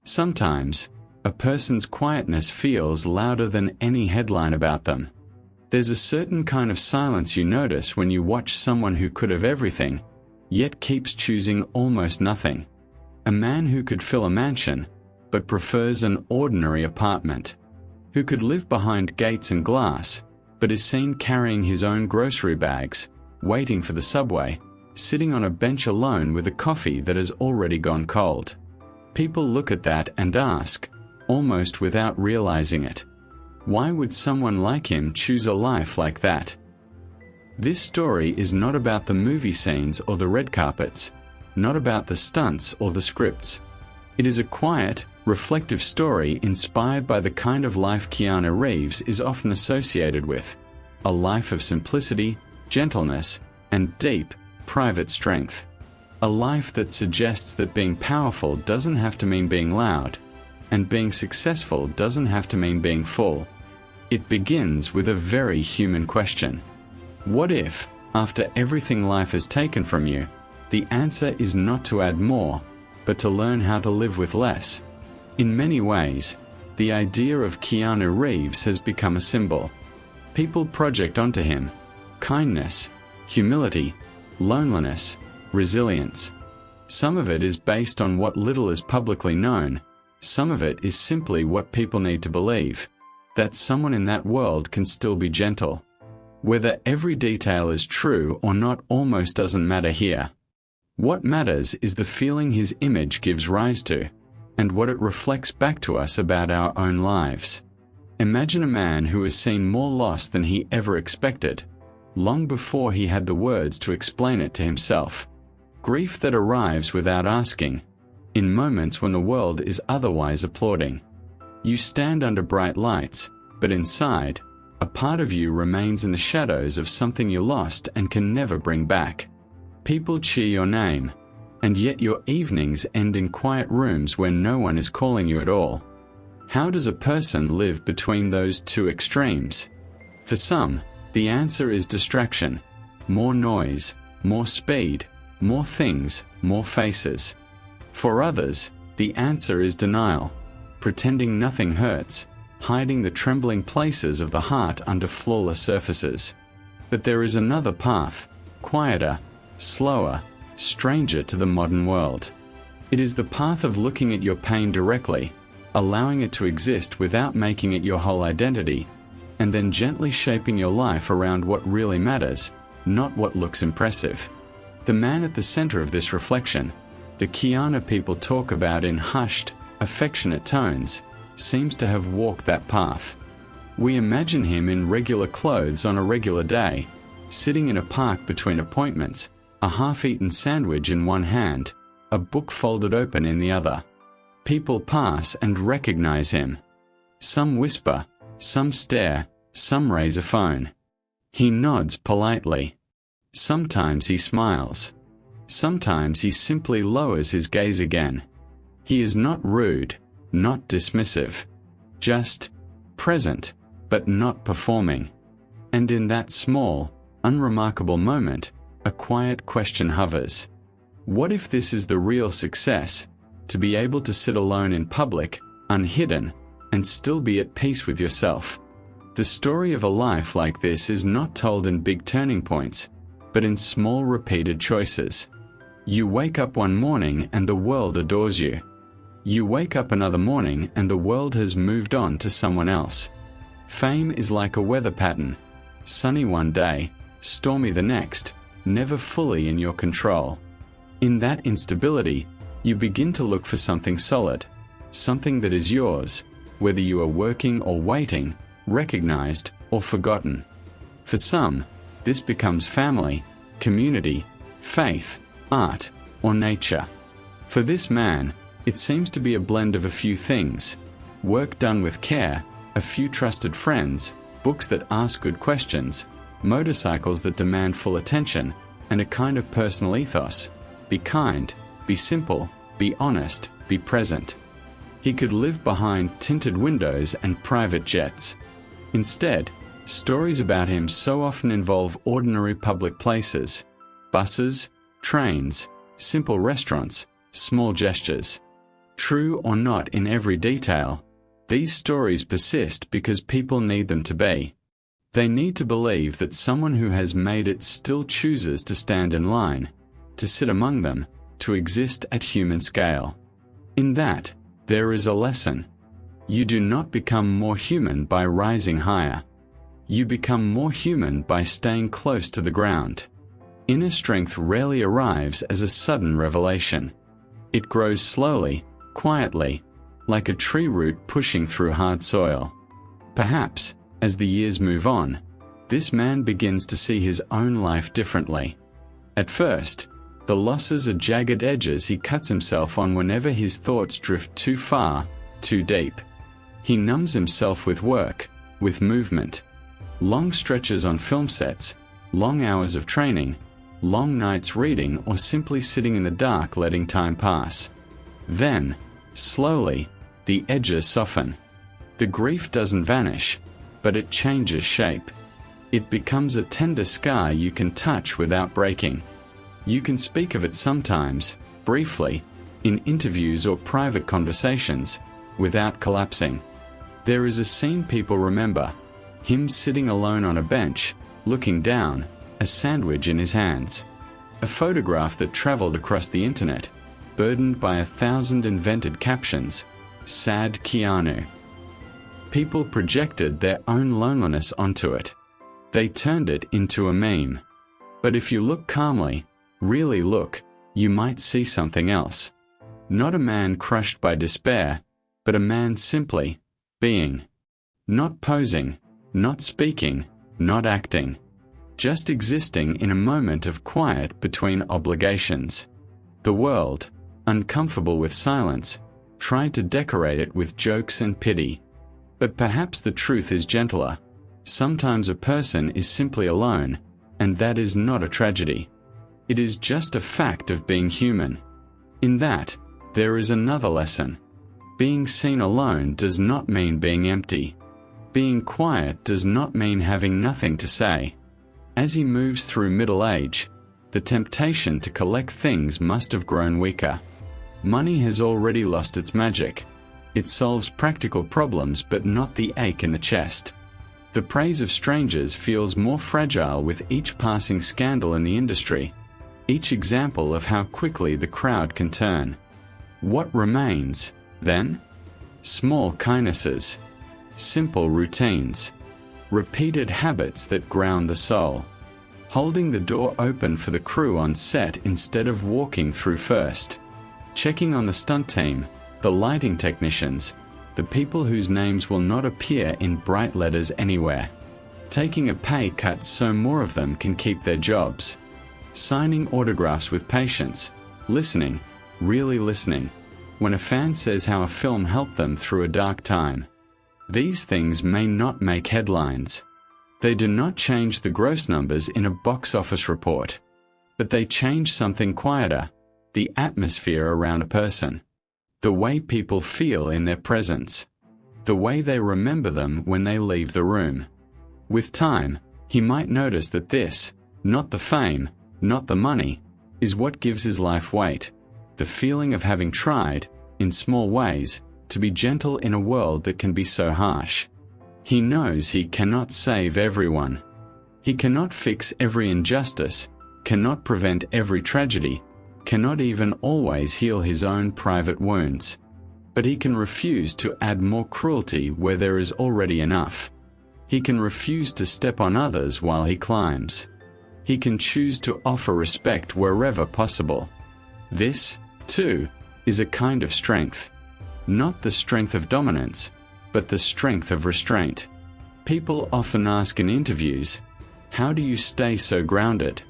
Sometimes, a person's quietness feels louder than any headline about them. There's a certain kind of silence you notice when you watch someone who could have everything, yet keeps choosing almost nothing. A man who could fill a mansion, but prefers an ordinary apartment. Who could live behind gates and glass, but is seen carrying his own grocery bags, waiting for the subway, sitting on a bench alone with a coffee that has already gone cold. People look at that and ask, almost without realizing it, why would someone like him choose a life like that? This story is not about the movie scenes or the red carpets, not about the stunts or the scripts. It is a quiet, reflective story inspired by the kind of life Keanu Reeves is often associated with, a life of simplicity, gentleness, and deep, private strength. A life that suggests that being powerful doesn't have to mean being loud, and being successful doesn't have to mean being full. It begins with a very human question. What if, after everything life has taken from you, the answer is not to add more, but to learn how to live with less? In many ways, the idea of Keanu Reeves has become a symbol. People project onto him kindness, humility, loneliness, resilience. Some of it is based on what little is publicly known. Some of it is simply what people need to believe, that someone in that world can still be gentle. Whether every detail is true or not almost doesn't matter here. What matters is the feeling his image gives rise to, and what it reflects back to us about our own lives. Imagine a man who has seen more loss than he ever expected, long before he had the words to explain it to himself. Grief that arrives without asking, in moments when the world is otherwise applauding. You stand under bright lights, but inside, a part of you remains in the shadows of something you lost and can never bring back. People cheer your name, and yet your evenings end in quiet rooms where no one is calling you at all. How does a person live between those two extremes? For some, the answer is distraction. More noise, more speed, more things, more faces. For others, the answer is denial, pretending nothing hurts, hiding the trembling places of the heart under flawless surfaces. But there is another path, quieter, slower, stranger to the modern world. It is the path of looking at your pain directly, allowing it to exist without making it your whole identity, and then gently shaping your life around what really matters, not what looks impressive. The man at the center of this reflection, the Keanu people talk about in hushed, affectionate tones, seems to have walked that path. We imagine him in regular clothes on a regular day, sitting in a park between appointments, a half-eaten sandwich in one hand, a book folded open in the other. People pass and recognize him. Some whisper, some stare, some raise a phone. He nods politely. Sometimes he smiles. Sometimes he simply lowers his gaze again. He is not rude, not dismissive, just present, but not performing. And in that small, unremarkable moment, a quiet question hovers. What if this is the real success? To be able to sit alone in public, unhidden, and still be at peace with yourself. The story of a life like this is not told in big turning points, but in small repeated choices. You wake up one morning and the world adores you. You wake up another morning and the world has moved on to someone else. Fame is like a weather pattern. Sunny one day, stormy the next, never fully in your control. In that instability, you begin to look for something solid, something that is yours, whether you are working or waiting, recognized or forgotten. For some, this becomes family, community, faith, art, or nature. For this man, it seems to be a blend of a few things: work done with care, a few trusted friends, books that ask good questions, motorcycles that demand full attention, and a kind of personal ethos. Be kind, be simple, be honest, be present. He could live behind tinted windows and private jets. Instead, stories about him so often involve ordinary public places: buses, trains, simple restaurants, small gestures. True or not in every detail, these stories persist because people need them to be. They need to believe that someone who has made it still chooses to stand in line, to sit among them, to exist at human scale. In that, there is a lesson. You do not become more human by rising higher. You become more human by staying close to the ground. Inner strength rarely arrives as a sudden revelation. It grows slowly, quietly, like a tree root pushing through hard soil. Perhaps, as the years move on, this man begins to see his own life differently. At first, the losses are jagged edges he cuts himself on whenever his thoughts drift too far, too deep. He numbs himself with work, with movement. Long stretches on film sets, long hours of training, long nights reading or simply sitting in the dark letting time pass. Then, slowly, the edges soften. The grief doesn't vanish, but it changes shape. It becomes a tender scar you can touch without breaking. You can speak of it sometimes, briefly, in interviews or private conversations, without collapsing. There is a scene people remember, him sitting alone on a bench, looking down, a sandwich in his hands. A photograph that traveled across the internet, burdened by 1,000 invented captions, "Sad Keanu." People projected their own loneliness onto it. They turned it into a meme. But if you look calmly, really look, you might see something else. Not a man crushed by despair, but a man simply being. Not posing, not speaking, not acting. Just existing in a moment of quiet between obligations. The world, uncomfortable with silence, tried to decorate it with jokes and pity. But perhaps the truth is gentler. Sometimes a person is simply alone, and that is not a tragedy. It is just a fact of being human. In that, there is another lesson. Being seen alone does not mean being empty. Being quiet does not mean having nothing to say. As he moves through middle age, the temptation to collect things must have grown weaker. Money has already lost its magic. It solves practical problems but not the ache in the chest. The praise of strangers feels more fragile with each passing scandal in the industry, each example of how quickly the crowd can turn. What remains, then? Small kindnesses, simple routines, repeated habits that ground the soul. Holding the door open for the crew on set instead of walking through first. Checking on the stunt team, the lighting technicians, the people whose names will not appear in bright letters anywhere. Taking a pay cut so more of them can keep their jobs. Signing autographs with patience, listening, really listening, when a fan says how a film helped them through a dark time. These things may not make headlines. They do not change the gross numbers in a box office report. But they change something quieter, the atmosphere around a person. The way people feel in their presence. The way they remember them when they leave the room. With time, he might notice that this, not the fame, not the money, is what gives his life weight. The feeling of having tried, in small ways, to be gentle in a world that can be so harsh. He knows he cannot save everyone. He cannot fix every injustice, cannot prevent every tragedy, cannot even always heal his own private wounds. But he can refuse to add more cruelty where there is already enough. He can refuse to step on others while he climbs. He can choose to offer respect wherever possible. This, too, is a kind of strength. Not the strength of dominance, but the strength of restraint. People often ask in interviews, "How do you stay so grounded?"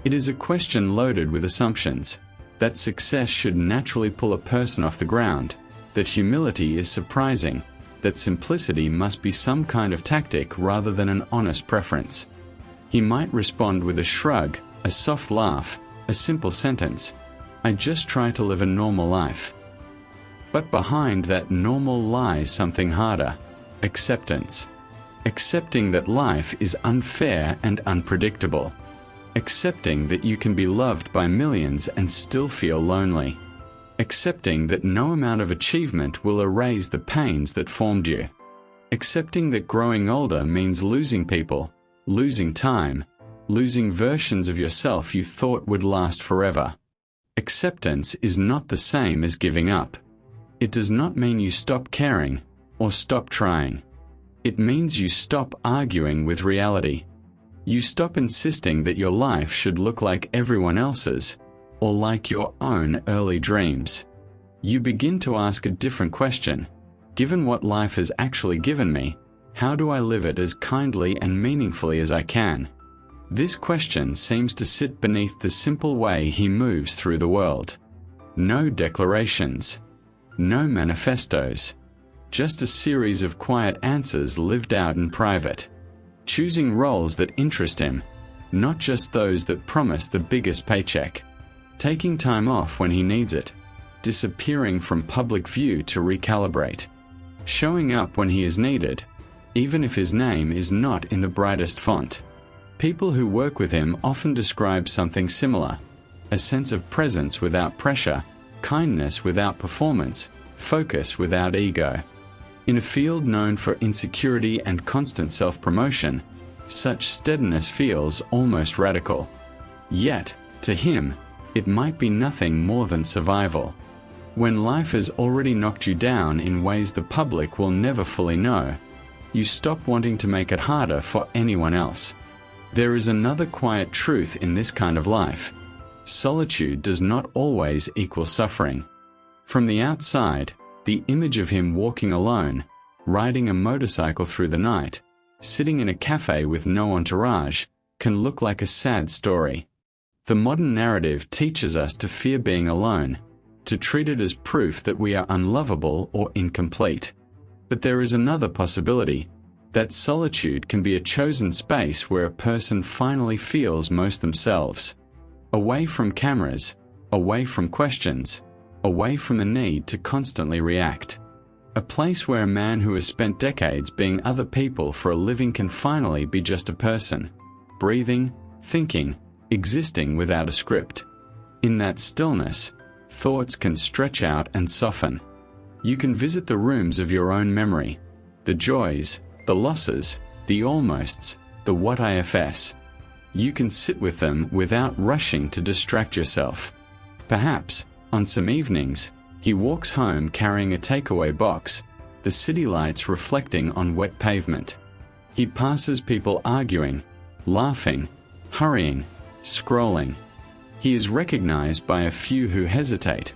It is a question loaded with assumptions, that success should naturally pull a person off the ground, that humility is surprising, that simplicity must be some kind of tactic rather than an honest preference. He might respond with a shrug, a soft laugh, a simple sentence, "I just try to live a normal life." But behind that normal lies something harder, acceptance. Accepting that life is unfair and unpredictable. Accepting that you can be loved by millions and still feel lonely. accepting that no amount of achievement will erase the pains that formed you, accepting that growing older means losing people, losing time, losing versions of yourself you thought would last forever. Acceptance is not the same as giving up. It does not mean you stop caring or stop trying. It means you stop arguing with reality. You stop insisting that your life should look like everyone else's or like your own early dreams. You begin to ask a different question. Given what life has actually given me, how do I live it as kindly and meaningfully as I can? This question seems to sit beneath the simple way he moves through the world. No declarations, no manifestos, just a series of quiet answers lived out in private. Choosing roles that interest him, not just those that promise the biggest paycheck. Taking time off when he needs it, disappearing from public view to recalibrate. Showing up when he is needed, even if his name is not in the brightest font. People who work with him often describe something similar: a sense of presence without pressure, kindness without performance, focus without ego. In a field known for insecurity and constant self-promotion, such steadiness feels almost radical. Yet, to him, it might be nothing more than survival. When life has already knocked you down in ways the public will never fully know, you stop wanting to make it harder for anyone else. There is another quiet truth in this kind of life. Solitude does not always equal suffering. From the outside, the image of him walking alone, riding a motorcycle through the night, sitting in a cafe with no entourage, can look like a sad story. The modern narrative teaches us to fear being alone, to treat it as proof that we are unlovable or incomplete. But there is another possibility, that solitude can be a chosen space where a person finally feels most themselves. Away from cameras, away from questions, away from the need to constantly react. A place where a man who has spent decades being other people for a living can finally be just a person, breathing, thinking, existing without a script. In that stillness, thoughts can stretch out and soften. You can visit the rooms of your own memory, the joys, the losses, the almosts, the what ifs. You can sit with them without rushing to distract yourself. Perhaps, on some evenings, he walks home carrying a takeaway box, the city lights reflecting on wet pavement. He passes people arguing, laughing, hurrying, scrolling. He is recognized by a few who hesitate,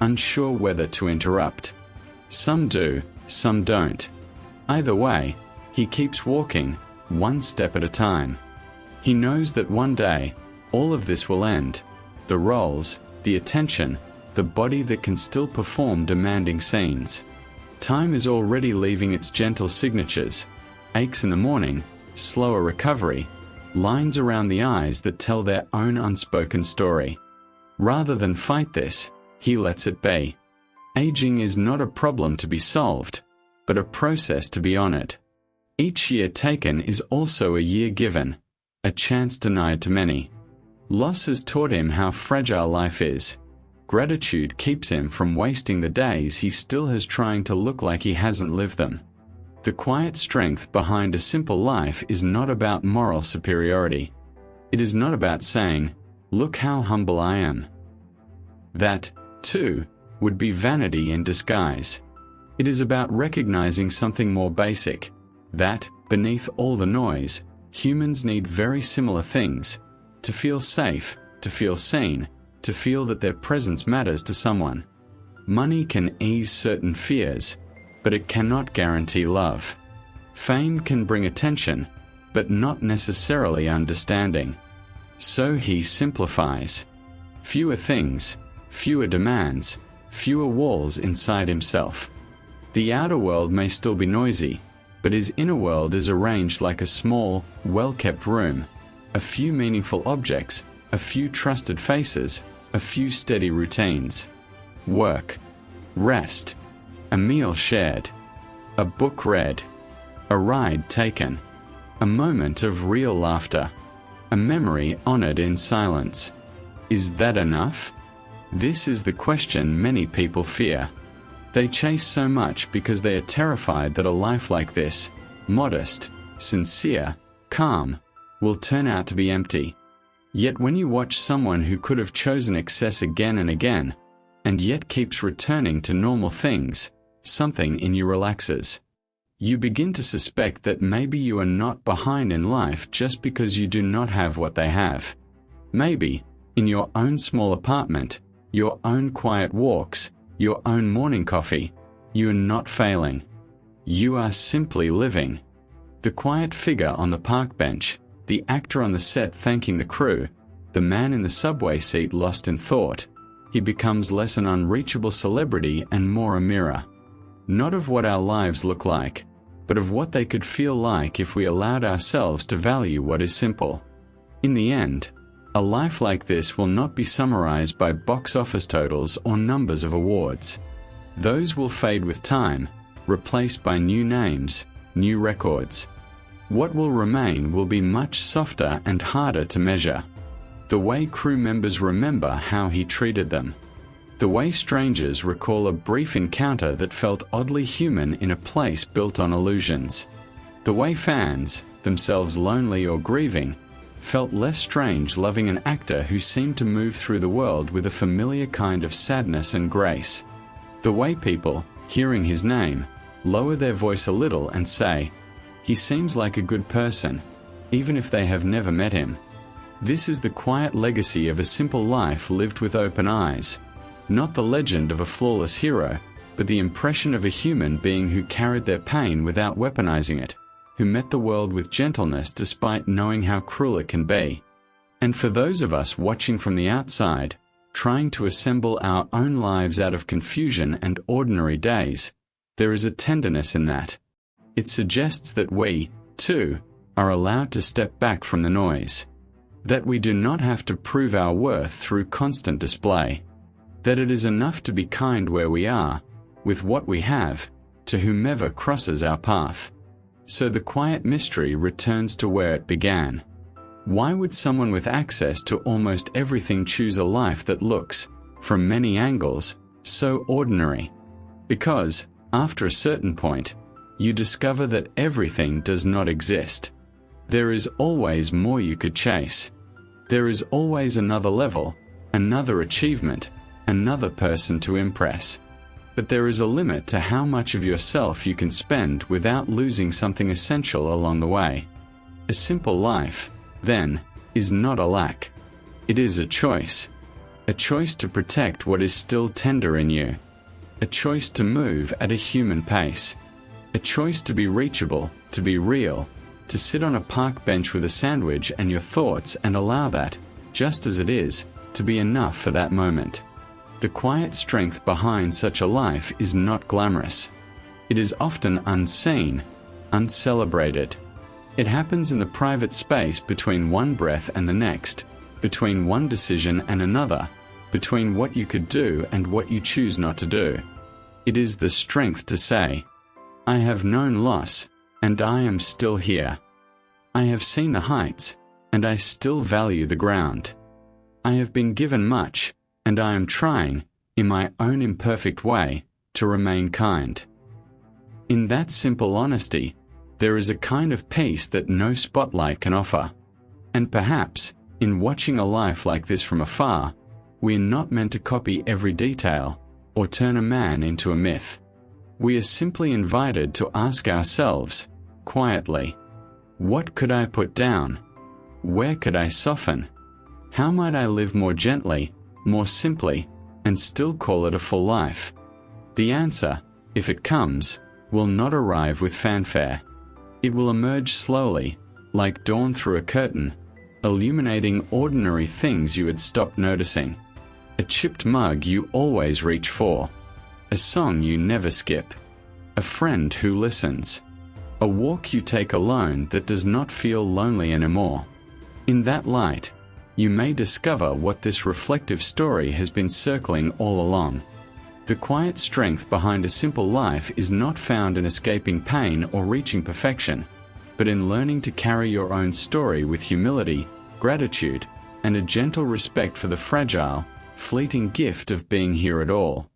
unsure whether to interrupt. Some do, some don't. Either way, he keeps walking, one step at a time. He knows that one day, all of this will end. The roles, the attention, the body that can still perform demanding scenes. Time is already leaving its gentle signatures, aches in the morning, slower recovery, lines around the eyes that tell their own unspoken story. Rather than fight this, he lets it be. Aging is not a problem to be solved, but a process to be honored. Each year taken is also a year given, a chance denied to many. Loss has taught him how fragile life is. Gratitude keeps him from wasting the days he still has trying to look like he hasn't lived them. The quiet strength behind a simple life is not about moral superiority. It is not about saying, "Look how humble I am." That, too, would be vanity in disguise. It is about recognizing something more basic, that, beneath all the noise, humans need very similar things: to feel safe, to feel seen, to feel that their presence matters to someone. Money can ease certain fears, but it cannot guarantee love. Fame can bring attention, but not necessarily understanding. So he simplifies. Fewer things, fewer demands, fewer walls inside himself. The outer world may still be noisy, but his inner world is arranged like a small, well-kept room. A few meaningful objects, a few trusted faces, a few steady routines. Work, rest, a meal shared, a book read, a ride taken, a moment of real laughter, a memory honored in silence. Is that enough? This is the question many people fear. They chase so much because they are terrified that a life like this, modest, sincere, calm, will turn out to be empty. Yet when you watch someone who could have chosen excess again and again, and yet keeps returning to normal things, something in you relaxes. You begin to suspect that maybe you are not behind in life just because you do not have what they have. Maybe, in your own small apartment, your own quiet walks, your own morning coffee, you are not failing. You are simply living. The quiet figure on the park bench, the actor on the set thanking the crew, the man in the subway seat lost in thought, he becomes less an unreachable celebrity and more a mirror. Not of what our lives look like, but of what they could feel like if we allowed ourselves to value what is simple. In the end, a life like this will not be summarized by box office totals or numbers of awards. Those will fade with time, replaced by new names, new records. What will remain will be much softer and harder to measure. The way crew members remember how he treated them. The way strangers recall a brief encounter that felt oddly human in a place built on illusions. The way fans, themselves lonely or grieving, felt less strange loving an actor who seemed to move through the world with a familiar kind of sadness and grace. The way people, hearing his name, lower their voice a little and say, "He seems like a good person," even if they have never met him. This is the quiet legacy of a simple life lived with open eyes. Not the legend of a flawless hero, but the impression of a human being who carried their pain without weaponizing it, who met the world with gentleness despite knowing how cruel it can be. And for those of us watching from the outside, trying to assemble our own lives out of confusion and ordinary days, there is a tenderness in that. It suggests that we, too, are allowed to step back from the noise. That we do not have to prove our worth through constant display. That it is enough to be kind where we are, with what we have, to whomever crosses our path. So the quiet mystery returns to where it began. Why would someone with access to almost everything choose a life that looks, from many angles, so ordinary? Because, after a certain point, you discover that everything does not exist. There is always more you could chase. There is always another level, another achievement, another person to impress. But there is a limit to how much of yourself you can spend without losing something essential along the way. A simple life, then, is not a lack. It is a choice. A choice to protect what is still tender in you. A choice to move at a human pace. A choice to be reachable, to be real, to sit on a park bench with a sandwich and your thoughts and allow that, just as it is, to be enough for that moment. The quiet strength behind such a life is not glamorous. It is often unseen, uncelebrated. It happens in the private space between one breath and the next, between one decision and another, between what you could do and what you choose not to do. It is the strength to say, "I have known loss, and I am still here. I have seen the heights, and I still value the ground. I have been given much, and I am trying, in my own imperfect way, to remain kind." In that simple honesty, there is a kind of peace that no spotlight can offer. And perhaps, in watching a life like this from afar, we are not meant to copy every detail, or turn a man into a myth. We are simply invited to ask ourselves, quietly, what could I put down? Where could I soften? How might I live more gently, more simply, and still call it a full life? The answer, if it comes, will not arrive with fanfare. It will emerge slowly, like dawn through a curtain, illuminating ordinary things you had stopped noticing. A chipped mug you always reach for. A song you never skip. A friend who listens. A walk you take alone that does not feel lonely anymore. In that light, you may discover what this reflective story has been circling all along. The quiet strength behind a simple life is not found in escaping pain or reaching perfection, but in learning to carry your own story with humility, gratitude, and a gentle respect for the fragile, fleeting gift of being here at all.